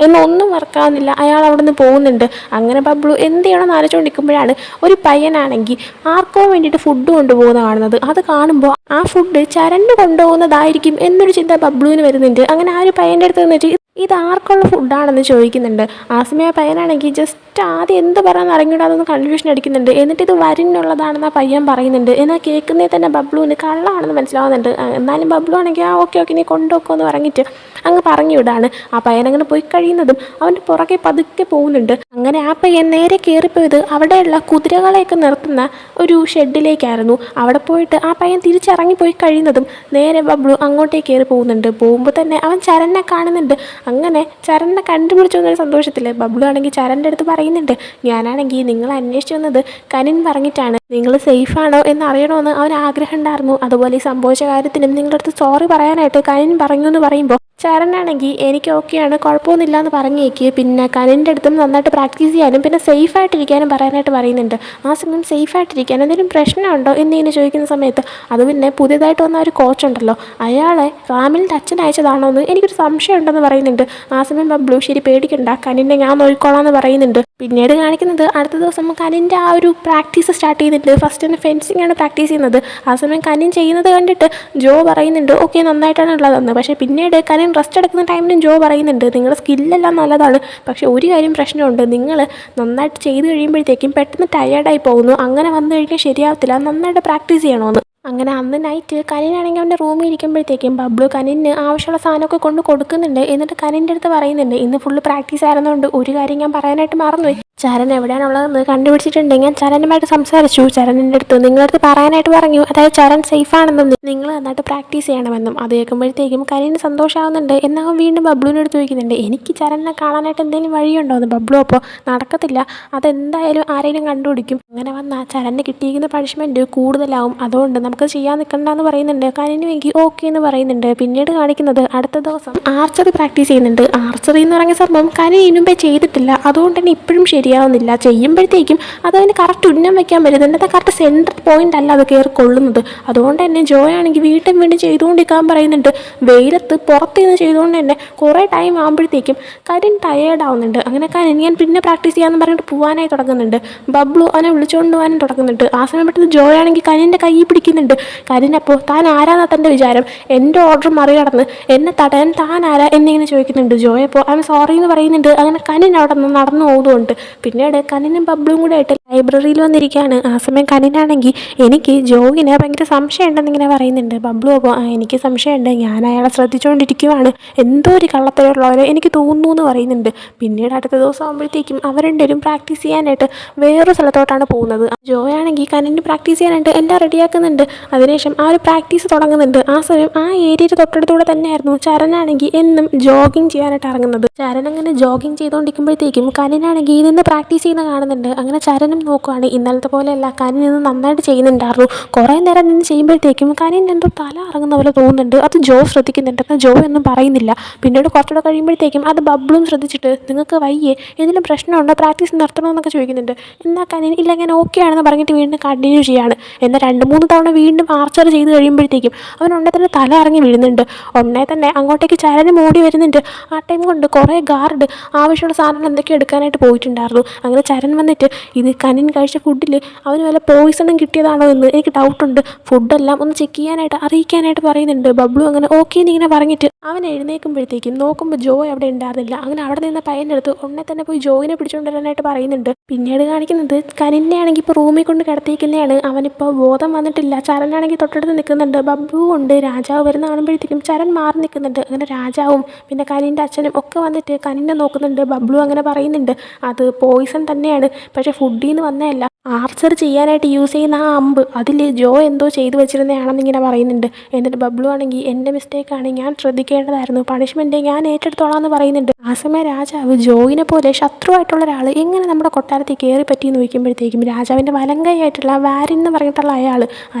ഒന്നും വർക്കാവുന്നില്ല. അയാൾ അവിടെ നിന്ന് പോകുന്നുണ്ട്. അങ്ങനെ ബബ്ലു എന്ത് ചെയ്യണമെന്ന് ആലോചിച്ചുകൊണ്ടിരിക്കുമ്പോഴാണ് ഒരു പയ്യനാണെങ്കിൽ ആർക്കോ വേണ്ടിയിട്ട് ഫുഡ് കൊണ്ടുപോകുന്ന കാണുന്നത്. അത് കാണുമ്പോൾ ആ ഫുഡ് ചരണ് കൊണ്ടുപോകുന്നതായിരിക്കും എന്നൊരു ചിന്ത ബബ്ലുവിന് വരുന്നുണ്ട്. അങ്ങനെ ആ ഒരു പയ്യൻ്റെ അടുത്ത് നിന്നിട്ട് ഇത് ആർക്കുള്ള ഫുഡാണെന്ന് ചോദിക്കുന്നുണ്ട്. ആ സമയം ആ പയ്യനാണെങ്കിൽ ജസ്റ്റ് ആദ്യം എന്ത് പറയാൻ ഇറങ്ങിയിട്ട് അതൊന്ന് കൺഫ്യൂഷൻ അടിക്കുന്നുണ്ട്. എന്നിട്ട് ഇത് വരുന്നുള്ളതാണെന്ന് ആ പയ്യൻ പറയുന്നുണ്ട്. എന്നാൽ കേൾക്കുന്നേ തന്നെ ബബ്ലുവിന് കള്ളാണെന്ന് മനസ്സിലാവുന്നുണ്ട്. എന്നാലും ബബ്ലു ആണെങ്കിൽ ഓക്കെ നീ കൊണ്ടുപോക്കുമെന്ന് പറഞ്ഞിട്ട് അങ്ങ് പറഞ്ഞു വിടാണ്. ആ പയ്യൻ അങ്ങനെ പോയി കഴിയുന്നതും അവൻ്റെ പുറകെ പതുക്കെ പോകുന്നുണ്ട്. അങ്ങനെ ആ പയ്യൻ നേരെ കയറിപ്പോയത് അവിടെയുള്ള കുതിരകളെയൊക്കെ നിർത്തുന്ന ഒരു ഷെഡിലേക്കായിരുന്നു. അവിടെ പോയിട്ട് ആ പയ്യൻ തിരിച്ചിറങ്ങിപ്പോയി കഴിയുന്നതും നേരെ ബബ്ലു അങ്ങോട്ടേക്ക് കയറി പോകുന്നുണ്ട്. പോകുമ്പോൾ തന്നെ അവൻ ചരണിനെ കാണുന്നുണ്ട്. അങ്ങനെ ചരണിനെ കണ്ടുപിടിച്ചു എന്നൊരു സന്തോഷത്തിൽ ബബ്ലു ആണെങ്കിൽ ചരണിൻ്റെ അടുത്ത് പറയുന്നുണ്ട് ഞാനാണെങ്കിൽ നിങ്ങൾ അന്വേഷിച്ചു വന്നത് കനിൻ പറഞ്ഞിട്ടാണ്. നിങ്ങൾ സേഫാണോ എന്ന് അറിയണമെന്ന് അവൻ ആഗ്രഹം ഉണ്ടായിരുന്നു. അതുപോലെ ഈ സംഭവിച്ച കാര്യത്തിനും നിങ്ങളുടെ അടുത്ത് സോറി പറയാനായിട്ട് കനിൻ പറഞ്ഞു എന്ന് പറയുമ്പോൾ ചരനാണെങ്കിൽ എനിക്ക് ഓക്കെയാണ് കുഴപ്പമൊന്നുമില്ല എന്ന് പറഞ്ഞേക്ക്. പിന്നെ കനിൻ്റെ അടുത്തും നന്നായിട്ട് പ്രാക്ടീസ് ചെയ്യാനും പിന്നെ സേഫായിട്ടിരിക്കാനും പറയാനായിട്ട് പറയുന്നുണ്ട്. ആ സമയം സേഫായിട്ടിരിക്കാൻ എന്തെങ്കിലും പ്രശ്നമുണ്ടോ എന്നിങ്ങനെ ചോദിക്കുന്ന സമയത്ത് അത് പിന്നെ പുതിയതായിട്ട് വന്ന ഒരു കോച്ചുണ്ടല്ലോ അയാളെ റാമിലിൻ്റെ അച്ഛൻ അയച്ചതാണോ എന്ന് എനിക്കൊരു സംശയം ഉണ്ടെന്ന് പറയുന്നുണ്ട്. ആ സമയം ബബ്ലു ശരി പേടിക്കണ്ട കനിനെ ഞാൻ നോക്കിക്കോളാം എന്ന് പറയുന്നുണ്ട്. പിന്നീട് കാണിക്കുന്നത് അടുത്ത ദിവസം കനിൻ്റെ ആ ഒരു പ്രാക്ടീസ് സ്റ്റാർട്ട് ചെയ്തിട്ടുണ്ട്. ഫസ്റ്റ് തന്നെ ഫെൻസിങ് ആണ് പ്രാക്ടീസ് ചെയ്യുന്നത്. ആ സമയം കനിൻ ചെയ്യുന്നത് കണ്ടിട്ട് ജോ പറയുന്നുണ്ട് ഓക്കെ നന്നായിട്ടാണ് ഉള്ളതെന്ന്. പക്ഷേ പിന്നീട് കനിൻ റെസ്റ്റ് എടുക്കുന്ന ടൈമിലും ജോ പറയുന്നുണ്ട് നിങ്ങളുടെ സ്കില്ലെല്ലാം നല്ലതാണ്, പക്ഷേ ഒരു കാര്യം പ്രശ്നമുണ്ട്, നിങ്ങൾ നന്നായിട്ട് ചെയ്ത് കഴിയുമ്പോഴത്തേക്കും പെട്ടെന്ന് ടയേർഡായി പോകുന്നു, അങ്ങനെ വന്നു കഴിഞ്ഞാൽ ശരിയാവത്തില്ല, നന്നായിട്ട് പ്രാക്ടീസ് ചെയ്യണമെന്ന്. അങ്ങനെ അന്ന് നൈറ്റ് കനിനാണെങ്കിൽ അവൻ്റെ റൂമിൽ ഇരിക്കുമ്പോഴത്തേക്കും ബബ്ലു കനിന് ആവശ്യമുള്ള സാധനമൊക്കെ കൊണ്ട് കൊടുക്കുന്നുണ്ട്. എന്നിട്ട് കനിൻ്റെ അടുത്ത് പറയുന്നുണ്ട് ഇന്ന് ഫുള്ള് പ്രാക്ടീസ് ആയിരുന്നുകൊണ്ട് ഒരു കാര്യം ഞാൻ പറയാനായിട്ട് മറന്നുപോയി, ചരൺ എവിടെയാണുള്ളതെന്ന് കണ്ടുപിടിച്ചിട്ടുണ്ട്. ഞാൻ ചരനുമായിട്ട് സംസാരിച്ചു. ചരണിൻ്റെ അടുത്ത് നിങ്ങളടുത്ത് പറയാനായിട്ട് പറഞ്ഞു, അതായത് ചരൺ സേഫാണെന്നും നിങ്ങൾ നന്നായിട്ട് പ്രാക്ടീസ് ചെയ്യണമെന്നും. അത് കേൾക്കുമ്പോഴത്തേക്കും കനിന് സന്തോഷമാവുന്നുണ്ട്. എന്നാൽ വീണ്ടും ബബ്ലുവിൻ്റെ അടുത്ത് ചോദിക്കുന്നുണ്ട് എനിക്ക് ചരണിനെ കാണാനായിട്ട് എന്തെങ്കിലും വഴിയുണ്ടോ എന്ന്. ബബ്ലു അപ്പോൾ നടക്കത്തില്ല, അതെന്തായാലും ആരെങ്കിലും കണ്ടുപിടിക്കും, അങ്ങനെ വന്നാൽ ചരണിന് കിട്ടിയിരിക്കുന്ന പണിഷ്മെൻറ്റ് കൂടുതലാവും, അതുകൊണ്ട് നമുക്ക് ചെയ്യാൻ നിൽക്കണ്ടെന്ന് പറയുന്നുണ്ട്. കനിന് വേണ്ടി ഓക്കെ എന്ന് പറയുന്നുണ്ട്. പിന്നീട് കാണിക്കുന്നത് അടുത്ത ദിവസം ആർച്ചറി പ്രാക്ടീസ് ചെയ്യുന്നുണ്ട്. ആർച്ചറി എന്ന് പറഞ്ഞ സംഭവം കനിന് മുമ്പേ ചെയ്തിട്ടില്ല, അതുകൊണ്ട് തന്നെ ഇപ്പോഴും ശരിയാവുന്നില്ല. ചെയ്യുമ്പോഴത്തേക്കും അതതിന് കറക്റ്റ് ഉന്നം വയ്ക്കാൻ പറ്റുന്നുണ്ട്. അത് കറക്റ്റ് സെൻറ്റർ പോയിൻ്റ് അല്ല അത് കയറി കൊള്ളുന്നത്. അതുകൊണ്ട് തന്നെ ജോയ് ആണെങ്കിൽ വീണ്ടും ചെയ്തുകൊണ്ടിരിക്കാൻ പറയുന്നുണ്ട്. വെയിലത്ത് പുറത്ത് നിന്ന് ചെയ്തുകൊണ്ട് തന്നെ കുറേ ടൈം ആകുമ്പോഴത്തേക്കും കനിൻ ടയേർഡ് ആവുന്നുണ്ട്. അങ്ങനെ കനിൻ ഞാൻ പിന്നെ പ്രാക്ടീസ് ചെയ്യാമെന്ന് പറഞ്ഞിട്ട് പോകാനായി തുടങ്ങുന്നുണ്ട്. ബബ്ലു അവനെ വിളിച്ചുകൊണ്ട് പോകാനും തുടങ്ങുന്നുണ്ട്. ആ സമയം പെട്ടെന്ന് ജോയ് ആണെങ്കിൽ കനിൻ്റെ കൈ പിടിക്കുന്നുണ്ട്. കനിനപ്പോൾ താൻ ആരാന്നാ തൻ്റെ വിചാരം, എൻ്റെ ഓർഡർ മറികടന്ന് എന്നെ തടയാൻ താൻ ആരാ എന്നിങ്ങനെ ചോദിക്കുന്നുണ്ട്. ജോയ് അപ്പോൾ അവൻ സോറി എന്ന് പറയുന്നുണ്ട്. അങ്ങനെ കനിൻ അവിടെ നിന്ന് നടന്നു പോകുന്നുണ്ട്. പിന്നീട് കനിനും ബബ്ലുവും കൂടെ ആയിട്ട് ലൈബ്രറിയിൽ വന്നിരിക്കുകയാണ്. ആ സമയം കനിനാണെങ്കിൽ എനിക്ക് ജോയിനെ ഭയങ്കര സംശയം ഉണ്ടെന്നിങ്ങനെ പറയുന്നുണ്ട്. ബബ്ലു അപ്പോൾ എനിക്ക് സംശയമുണ്ട്, ഞാൻ അയാളെ ശ്രദ്ധിച്ചുകൊണ്ടിരിക്കുവാണ്, എന്തോ ഒരു കള്ളത്തരമുള്ളവരെ എനിക്ക് തോന്നുന്നു എന്ന് പറയുന്നുണ്ട്. പിന്നീട് അടുത്ത ദിവസം ആകുമ്പോഴത്തേക്കും അവർ രണ്ടുപേരും പ്രാക്ടീസ് ചെയ്യാനായിട്ട് വേറൊരു സ്ഥലത്തോട്ടാണ് പോകുന്നത്. ജോയ് ആണെങ്കിൽ കനിന് പ്രാക്ടീസ് ചെയ്യാനായിട്ട് എല്ലാം റെഡിയാക്കുന്നുണ്ട്. അതിനുശേഷം ആ ഒരു പ്രാക്ടീസ് തുടങ്ങുന്നുണ്ട്. ആ സമയം ആ ഏരിയയുടെ തൊട്ടടുത്തൂടെ തന്നെയായിരുന്നു ചരനാണെങ്കിൽ എന്നും ജോഗിങ് ചെയ്യാനായിട്ട് ഇറങ്ങുന്നത്. ചരൻ അങ്ങനെ ജോഗിങ് ചെയ്തുകൊണ്ടിരിക്കുമ്പോഴത്തേക്കും കനിനാണെങ്കിൽ നിന്ന് പ്രാക്ടീസ് ചെയ്യുന്ന കാണുന്നുണ്ട്. അങ്ങനെ ചരനും നോക്കുവാണ്. ഇന്നലത്തെ പോലെയല്ല, കനിൻ നിന്ന് നന്നായിട്ട് ചെയ്യുന്നുണ്ടായിരുന്നു. കുറേ നേരം നിന്ന് ചെയ്യുമ്പോഴത്തേക്കും കനിൻ എന്തോ തല ഇറങ്ങുന്ന പോലെ തോന്നുന്നുണ്ട്. അത് ജോ ശ്രദ്ധിക്കുന്നുണ്ട്. എന്നാൽ ജോ ഒന്നും പറയുന്നില്ല. പിന്നീട് കുറച്ചുകൂടെ കഴിയുമ്പോഴത്തേക്കും അത് ബബ്ലും ശ്രദ്ധിച്ചിട്ട് നിങ്ങൾക്ക് വയ്യേ, എന്തെങ്കിലും പ്രശ്നമുണ്ടോ, പ്രാക്ടീസ് നിർത്തണമെന്നൊക്കെ ചോദിക്കുന്നുണ്ട്. എന്നാൽ കനിൻ ഇല്ല ഞാൻ ഓക്കെ ആണെന്ന് പറഞ്ഞിട്ട് വീണ്ടും കണ്ടിന്യൂ ചെയ്യാണ്. എന്നാൽ 2-3 തവണ വീണ്ടും ആർച്ചർ ചെയ്ത് കഴിയുമ്പോഴത്തേക്കും അവൻ ഉടനെ തന്നെ തല ഇറങ്ങി വീഴുന്നുണ്ട്. ഉടനെ തന്നെ അങ്ങോട്ടേക്ക് ചരനും ഓടി വരുന്നുണ്ട്. ആ ടൈം കൊണ്ട് കുറേ ഗാർഡ് ആവശ്യമുള്ള സാധനങ്ങൾ എന്തൊക്കെ എടുക്കാനായിട്ട് പോയിട്ടുണ്ടായിരുന്നു. അങ്ങനെ ചരൻ വന്നിട്ട് ഇത് കനിൻ കഴിച്ച ഫുഡിൽ അവന് വല്ല പോയിസണും കിട്ടിയതാണോ എന്ന് എനിക്ക് ഡൗട്ടുണ്ട്, ഫുഡെല്ലാം ഒന്ന് ചെക്ക് ചെയ്യാനായിട്ട് അറിയിക്കാനായിട്ട് പറയുന്നുണ്ട്. ബബ്ലു അങ്ങനെ ഓക്കെ എന്നിങ്ങനെ പറഞ്ഞിട്ട് അവൻ എഴുന്നേൽക്കുമ്പോഴത്തേക്കും നോക്കുമ്പോൾ ജോയ് അവിടെ ഉണ്ടായിരുന്നില്ല. അങ്ങനെ അവിടെ നിന്ന് പയ്യൻ്റെ അടുത്ത് ഉടനെ തന്നെ പോയി ജോയിനെ പിടിച്ചുകൊണ്ടുവരാനായിട്ട് പറയുന്നുണ്ട്. പിന്നീട് കാണിക്കുന്നത് കനിനെ ആണെങ്കിൽ ഇപ്പോൾ റൂമിൽ കൊണ്ട് കിടത്തിയിരിക്കുന്നതാണ്. അവനിപ്പോൾ ബോധം വന്നിട്ടില്ല. ചരനാണെങ്കിൽ തൊട്ടടുത്ത് നിൽക്കുന്നുണ്ട്. ബബ്ലു ഉണ്ട്. രാജാവ് വരുന്ന കാണുമ്പോഴത്തേക്കും ചരൻ മാറി നിൽക്കുന്നുണ്ട്. അങ്ങനെ രാജാവും പിന്നെ കനിൻ്റെ അച്ഛനും ഒക്കെ വന്നിട്ട് കനിനെ നോക്കുന്നുണ്ട്. ബബ്ലു അങ്ങനെ പറയുന്നുണ്ട് അത് പോയിസൺ തന്നെയാണ്, പക്ഷേ ഫുഡിൽ നിന്ന് വന്നതല്ല, ആർച്ചർ ചെയ്യാനായിട്ട് യൂസ് ചെയ്യുന്ന ആ അമ്പ് അതിൽ ജോ എന്തോ ചെയ്തു വെച്ചിരുന്നതാണെന്ന് ഇങ്ങനെ പറയുന്നുണ്ട്. എന്നിട്ട് ബബ്ലു ആണെങ്കിൽ എൻ്റെ മിസ്റ്റേക്കാണ്, ഞാൻ ശ്രദ്ധിക്കേണ്ടതായിരുന്നു, പണിഷ്മെൻറ്റ് ഞാൻ ഏറ്റെടുത്തോളാം എന്ന് പറയുന്നുണ്ട്. ആ സമയം രാജാവ് ജോയിനെ പോലെ ശത്രുവായിട്ടുള്ള ഒരാൾ എങ്ങനെ നമ്മുടെ കൊട്ടാരത്തിൽ കയറി പറ്റിയെന്ന് ചോദിക്കുമ്പോഴത്തേക്കും രാജാവിൻ്റെ വലങ്കൈയായിട്ടുള്ള വാരിൻ എന്ന് പറഞ്ഞിട്ടുള്ള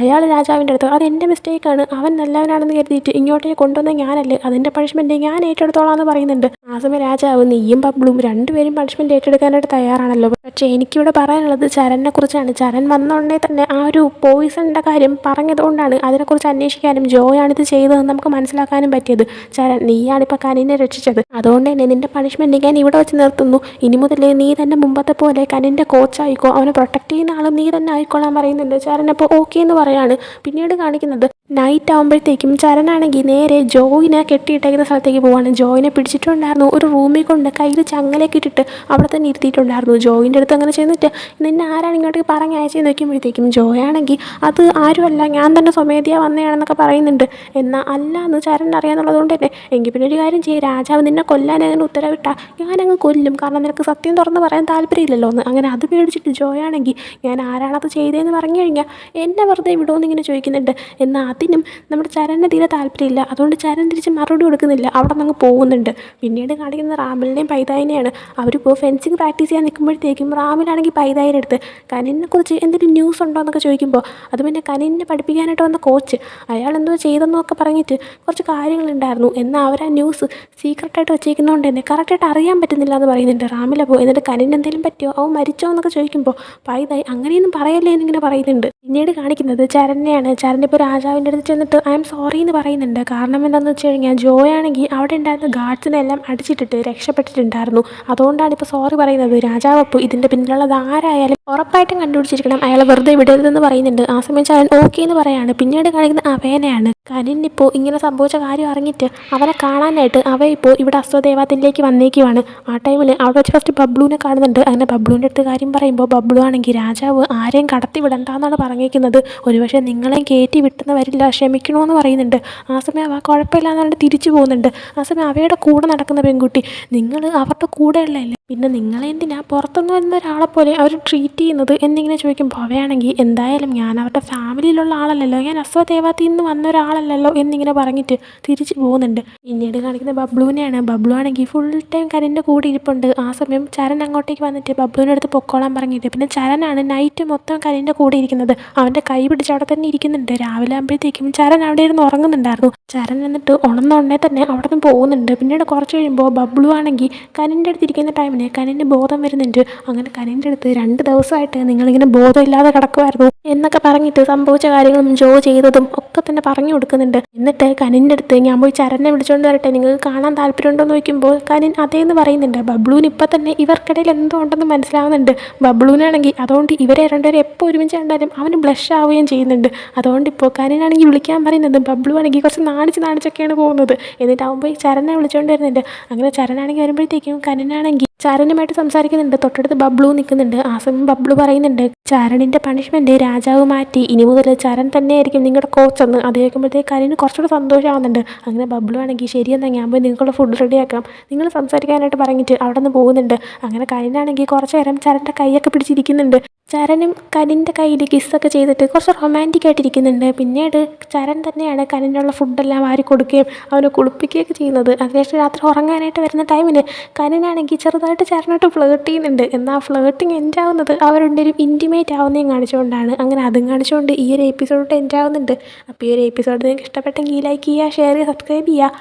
അയാൾ രാജാവിൻ്റെ അടുത്ത് അത് എൻ്റെ മിസ്റ്റേക്കാണ്, അവൻ നല്ലവനാണെന്ന് കരുതിയിട്ട് ഇങ്ങോട്ടേക്ക് കൊണ്ടുവന്ന ഞാനല്ലേ, അതിൻ്റെ പണിഷ്മെൻറ്റ് ഞാൻ ഏറ്റെടുത്തോളാം എന്ന് പറയുന്നുണ്ട്. ആ സമയം രാജാവ് നീയും ബബ്ലും രണ്ടുപേരും പണിഷ്മെൻറ്റ് ഏറ്റെടുക്കാനായിട്ട് തയ്യാറാണല്ലോ, പക്ഷേ എനിക്കിവിടെ പറയാനുള്ളത് ചരണിനെ കുറിച്ചാണ്. ചരൺ വന്ന ഉടനെ തന്നെ ആ ഒരു പോയിസണിൻ്റെ കാര്യം പറഞ്ഞതുകൊണ്ടാണ് അതിനെക്കുറിച്ച് അന്വേഷിക്കാനും ജോയാണിത് ചെയ്തതെന്ന് നമുക്ക് മനസ്സിലാക്കാനും പറ്റിയത്. ചരൺ, നീയാണിപ്പോൾ കനിനെ രക്ഷിച്ചത്, അതുകൊണ്ട് തന്നെ നിൻ്റെ പണിഷ്മെൻറ്റ് ഞാൻ ഇവിടെ വെച്ച് നിർത്തുന്നു. ഇനി മുതൽ നീ തന്നെ മുമ്പത്തെ പോലെ കനിൻ്റെ കോച്ചായിക്കോ, അവനെ പ്രൊട്ടക്ട് ചെയ്യുന്ന ആളും നീ തന്നെ ആയിക്കോളാൻ പറയുന്നുണ്ട്. ചരൺ അപ്പോൾ ഓക്കെ എന്ന് പറയാണ്. പിന്നീട് കാണിക്കുന്നത് നൈറ്റ് ആകുമ്പോഴത്തേക്കും ചരനാണെങ്കിൽ നേരെ ജോയിനെ കെട്ടിയിട്ടേക്കുന്ന സ്ഥലത്തേക്ക് പോവാണ്. ജോയിനെ പിടിച്ചിട്ടുണ്ടായിരുന്നു, ഒരു റൂമിൽ കൊണ്ട് കയ്യിൽ ചങ്ങലയൊക്കെ ഇട്ടിട്ട് അവിടെ തന്നെ ഇരുത്തിയിട്ടുണ്ടായിരുന്നു. ജോയിൻ്റെ അടുത്ത് അങ്ങനെ ചെന്നിട്ട് നിന്നെ ആരാണ് ഇങ്ങോട്ടേക്ക് പറഞ്ഞയച്ചെന്ന് നോക്കുമ്പോഴത്തേക്കും ജോയാണെങ്കിൽ അത് ആരുമല്ല, ഞാൻ തന്നെ സ്വമേധയാ വന്നതാണെന്നൊക്കെ പറയുന്നുണ്ട്. എന്നാൽ അല്ല എന്ന് ചരൻ അറിയാമെന്നുള്ളത് കൊണ്ട് തന്നെ എങ്കിൽ പിന്നെ ഒരു കാര്യം ചെയ്യും, രാജാവ് നിന്നെ കൊല്ലാൻ അങ്ങനെ ഉത്തരവിട്ടാൽ ഞാനങ്ങ് കൊല്ലും, കാരണം നിനക്ക് സത്യം തുറന്ന് പറയാൻ താല്പര്യമില്ലല്ലോ എന്ന്. അങ്ങനെ അത് പേടിച്ചിട്ട് ജോയാണെങ്കിൽ ഞാൻ ആരാണത് ചെയ്തതെന്ന് പറഞ്ഞു കഴിഞ്ഞാൽ എന്നെ വെറുതെ വിടുമെന്ന് ഇങ്ങനെ ചോദിക്കുന്നുണ്ട്. എന്നാൽ അതിനും നമ്മുടെ ചരണിന് തീരെ താല്പര്യമില്ല, അതുകൊണ്ട് ചരൺ തിരിച്ച് മറുപടി കൊടുക്കുന്നില്ല, അവിടെ നിന്ന് അങ്ങ് പോകുന്നുണ്ട്. പിന്നീട് കാണിക്കുന്നത് റാമിലിനെയും പൈതായിനെയാണ്. അവരിപ്പോൾ ഫെൻസിങ് പ്രാക്ടീസ് ചെയ്യാൻ നിൽക്കുമ്പോഴത്തേക്കും റാമിലാണെങ്കിൽ പൈതായിൻ്റെ അടുത്ത് കനിനെ കുറിച്ച് എന്തെങ്കിലും ന്യൂസ് ഉണ്ടോ എന്നൊക്കെ ചോദിക്കുമ്പോൾ അത് പിന്നെ കനിനെ പഠിപ്പിക്കാനായിട്ട് വന്ന കോച്ച് അയാൾ എന്തോ ചെയ്തെന്നൊക്കെ പറഞ്ഞിട്ട് കുറച്ച് കാര്യങ്ങളുണ്ടായിരുന്നു, എന്നാൽ അവർ ആ ന്യൂസ് സീക്രട്ടായിട്ട് വെച്ചേക്കുന്നതുകൊണ്ട് തന്നെ കറക്റ്റായിട്ട് അറിയാൻ പറ്റുന്നില്ല എന്ന് പറയുന്നുണ്ട്. റാമിലപ്പോൾ എന്നിട്ട് കനിന് എന്തെങ്കിലും പറ്റിയോ, അവൻ മരിച്ചോ എന്നൊക്കെ ചോദിക്കുമ്പോൾ പൈതായി അങ്ങനെയൊന്നും പറയല്ലേ എന്നിങ്ങനെ പറയുന്നുണ്ട്. പിന്നീട് കാണിക്കുന്നത് ചരണിനെയാണ്. ചരണിപ്പോൾ രാജാവിൻ്റെ അടുത്ത് ചെന്നിട്ട് ഐ എം സോറി എന്ന് പറയുന്നുണ്ട്. കാരണം എന്താണെന്ന് വെച്ച് കഴിഞ്ഞാൽ ജോയാണെങ്കിൽ അവിടെ ഉണ്ടായിരുന്ന ഗാർഡ്സിനെല്ലാം അടിച്ചിട്ടിട്ട് രക്ഷപ്പെട്ടിട്ടുണ്ടായിരുന്നു, അതുകൊണ്ടാണ് ഇപ്പോൾ സോറി പറയുന്നത്. രാജാവ് അപ്പോൾ ഇതിൻ്റെ പിന്നിലുള്ളത് ആരായാലും ഉറപ്പായിട്ടും കണ്ടുപിടിച്ചിരിക്കണം, അയാളെ വെറുതെ വിടരുതെന്ന് പറയുന്നുണ്ട്. ആ സമയം ചരൺ ഓക്കെ എന്ന് പറയാണ്. പിന്നീട് കാണിക്കുന്ന അവേനെയാണ്. കനിന്നിപ്പോൾ ഇങ്ങനെ സംഭവിച്ച കാര്യം അറിഞ്ഞിട്ട് അവനെ കാണാനായിട്ട് അവ ഇപ്പോൾ ഇവിടെ അശ്വദേവത്തിലേക്ക് വന്നേക്കുവാണ്. ആ ടൈമിൽ അവിടെ വെച്ച് ഫസ്റ്റ് ബബ്ലുവിനെ കാണുന്നുണ്ട്. അങ്ങനെ ബബ്ലുവിൻ്റെ അടുത്ത് കാര്യം പറയുമ്പോൾ ബബ്ലു ആണെങ്കിൽ രാജാവ് ആരെയും കടത്തി വിടണ്ടെന്നാണ് പറഞ്ഞേക്കുന്നത്, ഒരുപക്ഷെ നിങ്ങളെയും കയറ്റി വിട്ടുന്ന വരില്ല, ക്ഷമിക്കണമെന്ന് പറയുന്നുണ്ട്. ആ സമയം അവ കുഴപ്പമില്ല എന്നുകൊണ്ട് തിരിച്ചു പോകുന്നുണ്ട്. ആ സമയം അവയുടെ കൂടെ നടക്കുന്ന പെൺകുട്ടി നിങ്ങൾ അവരുടെ കൂടെയുള്ളതല്ലേ, പിന്നെ നിങ്ങളെ എന്തിനാ പുറത്തുനിന്ന് വരുന്ന ഒരാളെ പോലെ അവർ ട്രീറ്റ് ചെയ്യുന്നത് എന്നിങ്ങനെ ചോദിക്കുമ്പോൾ അവയാണെങ്കിൽ എന്തായാലും ഞാൻ അവരുടെ ഫാമിലിയിലുള്ള ആളല്ലല്ലോ, ഞാൻ അശ്വദേവത്തിൽ നിന്ന് വന്ന ഒരാളല്ലല്ലോ എന്നിങ്ങനെ പറഞ്ഞിട്ട് തിരിച്ചു പോകുന്നുണ്ട്. പിന്നീട് കാണിക്കുന്ന ബബ്ലുവിനെയാണ്. ബബ്ലു ആണെങ്കിൽ ഫുൾ ടൈം കനിൻ്റെ കൂടെ ഇരിപ്പുണ്ട്. ആ സമയം ചരൺ അങ്ങോട്ടേക്ക് വന്നിട്ട് ബബ്ലുവിൻ്റെ അടുത്ത് പൊക്കോളാൻ പറഞ്ഞിട്ട് പിന്നെ ചരനാണ് നൈറ്റ് മൊത്തം കനിൻ്റെ കൂടെ ഇരിക്കുന്നത്. അവൻ്റെ കൈ പിടിച്ച് അവിടെ തന്നെ ഇരിക്കുന്നുണ്ട്. രാവിലെ ആകുമ്പോഴത്തേക്കും ചരൺ അവിടെ ഇരുന്ന് ഉറങ്ങുന്നുണ്ടായിരുന്നു. ചരൺ എന്നിട്ട് ഉണർന്നുടനെ തന്നെ അവിടെ നിന്ന് പോകുന്നുണ്ട്. പിന്നീട് കുറച്ച് കഴിയുമ്പോൾ ബബ്ലു ആണെങ്കിൽ കനിൻ്റെ അടുത്ത് ഇരിക്കുന്ന ടൈമിന് കനിൻ്റെ ബോധം വരുന്നുണ്ട്. അങ്ങനെ കനിൻ്റെ അടുത്ത് 2 ദിവസമായിട്ട് നിങ്ങളിങ്ങനെ ബോധമില്ലാതെ കിടക്കുമായിരുന്നു എന്നൊക്കെ പറഞ്ഞിട്ട് സംഭവിച്ച കാര്യങ്ങളും ജോ ചെയ്തതും ഒക്കെ തന്നെ പറഞ്ഞു കൊടുക്കുന്നുണ്ട്. എന്നിട്ട് കനിൻ്റെ അടുത്ത് ഞാൻ പോയി ചരണിനെ വിളിച്ചുകൊണ്ട് വരട്ടെ, നിങ്ങൾക്ക് കാണാൻ താല്പര്യമുണ്ടോ എന്ന് ചോദിക്കുമ്പോൾ കനിൻ അതേന്ന് പറയുന്നുണ്ട്. ബബ്ലുവിന് ഇപ്പം തന്നെ ഇവർക്കിടയിൽ എന്തോ ഉണ്ടെന്ന് മനസ്സിലാവുന്നുണ്ട്. ബബ്ലുവിനാണെങ്കിൽ അതുകൊണ്ട് ഇവരെ രണ്ടുപേരും എപ്പോൾ ഒരുമിച്ച് കണ്ടാലും അവന് ബ്ലഷ് ആവുകയും ചെയ്യുന്നുണ്ട്. അതുകൊണ്ട് ഇപ്പോൾ കനിനാണെങ്കിൽ വിളിക്കാൻ പറയുന്നത്, ബബ്ലു ആണെങ്കിൽ കുറച്ച് നാണിച്ചൊക്കെയാണ് പോകുന്നത്. എന്നിട്ട് അവൻ പോയി ചരണിനെ വിളിച്ചുകൊണ്ട് വരുന്നുണ്ട്. അങ്ങനെ ചരനാണെങ്കിൽ വരുമ്പോഴത്തേക്കും കനിനാണെങ്കിൽ ചരനുമായിട്ട് സംസാരിക്കുന്നുണ്ട്. തൊട്ടടുത്ത് ബബ്ലു നിൽക്കുന്നുണ്ട്. ആ സമയം ബബ്ലു പറയുന്നുണ്ട് ചരണിൻ്റെ പണിഷ്മെൻറ്റ് രാജാവ് മാറ്റി, ഇനി മുതൽ ചരൺ തന്നെയായിരിക്കും നിങ്ങളുടെ കോച്ചെന്ന്. അത് കേൾക്കുമ്പോഴത്തേക്ക് കനിന് കുറച്ചുകൂടെ സന്തോഷമാവുന്നുണ്ട്. അങ്ങനെ ബബ്ലു ആണെങ്കിൽ ശരിയെന്നാൽ ഞാൻ പോയി നിങ്ങൾക്കുള്ള ഫുഡ് റെഡിയാക്കാം, നിങ്ങൾ സംസാരിക്കാനായിട്ട് പറഞ്ഞിട്ട് അവിടെ നിന്ന് പോകുന്നുണ്ട്. അങ്ങനെ കനിനാണെങ്കിൽ കുറച്ച് നേരം ചരൻ്റെ കൈയൊക്കെ പിടിച്ചിരിക്കുന്നുണ്ട്. ചരനും കനിൻ്റെ കയ്യിൽ കിസ്സൊക്കെ ചെയ്തിട്ട് കുറച്ച് റൊമാൻറ്റിക് ആയിട്ടിരിക്കുന്നുണ്ട്. പിന്നീട് ചരൺ തന്നെയാണ് കനിനുള്ള ഫുഡെല്ലാം വാരി കൊടുക്കുകയും അവനെ കുളിപ്പിക്കുകയൊക്കെ ചെയ്യുന്നത്. അതിനുശേഷം രാത്രി ഉറങ്ങാനായിട്ട് വരുന്ന ടൈമിൽ കനിനാണെങ്കിൽ ചെറുതായിട്ട് ചരനായിട്ട് ഫ്ലേർട്ട് ചെയ്യുന്നുണ്ട്. എന്നാൽ ഫ്ലേർട്ടിങ് എൻഡ് ആവുന്നത് അവരുടെ ഇൻറ്റിമേറ്റ് ആവുന്നതും കാണിച്ചുകൊണ്ടാണ്. അങ്ങനെ അതും കാണിച്ചുകൊണ്ട് ഈ ഒരു എപ്പിസോഡ് എൻഡ് ആവുന്നുണ്ട്. അപ്പോൾ ഈ ഒരു എപ്പിസോഡ് നിങ്ങൾക്ക് ഇഷ്ടപ്പെട്ടെങ്കിൽ ലൈക്ക് ചെയ്യുക, ഷെയർ ചെയ്യുക, സബ്സ്ക്രൈബ് ചെയ്യുക.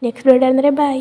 Next video bye.